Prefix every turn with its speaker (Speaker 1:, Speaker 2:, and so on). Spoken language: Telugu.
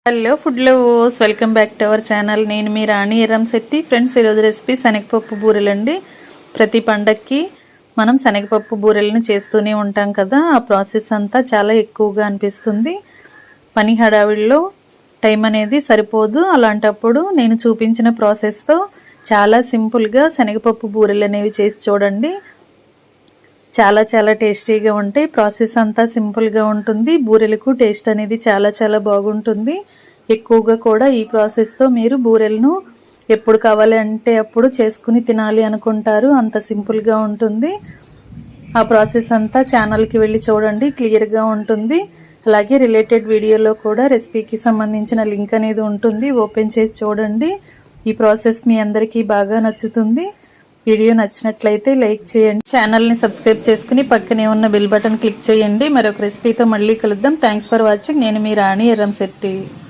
Speaker 1: Hello food lovers, welcome back to our channel. నేను మీ రాణి ఎర్రంశెట్టి. ఫ్రెండ్స్, ఈరోజు రెసిపీ శనగపప్పు బూరెలండి. ప్రతి పండక్కి మనం శనగపప్పు బూరెలను చేస్తూనే ఉంటాం కదా. ఆ ప్రాసెస్ అంతా చాలా ఎక్కువగా అనిపిస్తుంది. పని హడావిడిలో టైం అనేది సరిపోదు. అలాంటప్పుడు నేను చూపించిన ప్రాసెస్తో చాలా సింపుల్గా శనగపప్పు బూరెలు అనేవి చేసి చూడండి. చాలా టేస్టీగా ఉంటాయి. ప్రాసెస్ అంతా సింపుల్గా ఉంటుంది. బూరెలకు టేస్ట్ అనేది చాలా బాగుంటుంది. ఎక్కువగా కూడా ఈ ప్రాసెస్తో మీరు బూరెలను ఎప్పుడు కావాలి అంటే అప్పుడు చేసుకుని తినాలి అనుకుంటారు. అంత సింపుల్గా ఉంటుంది. ఆ ప్రాసెస్ అంతా ఛానల్కి వెళ్ళి చూడండి, క్లియర్గా ఉంటుంది. అలాగే రిలేటెడ్ వీడియోలో కూడా రెసిపీకి సంబంధించిన లింక్ అనేది ఉంటుంది. ఓపెన్ చేసి చూడండి. ఈ ప్రాసెస్ మీ అందరికీ బాగా నచ్చుతుంది. వీడియో నచ్చినట్లయితే లైక్ చేయండి. ఛానల్ని సబ్స్క్రైబ్ చేసుకుని పక్కనే ఉన్న బెల్ బటన్ క్లిక్ చేయండి. మరొక రెసిపీతో మళ్ళీ కలుద్దాం. Thanks for watching. నేను మీ రాణి ఎర్రంశెట్టి.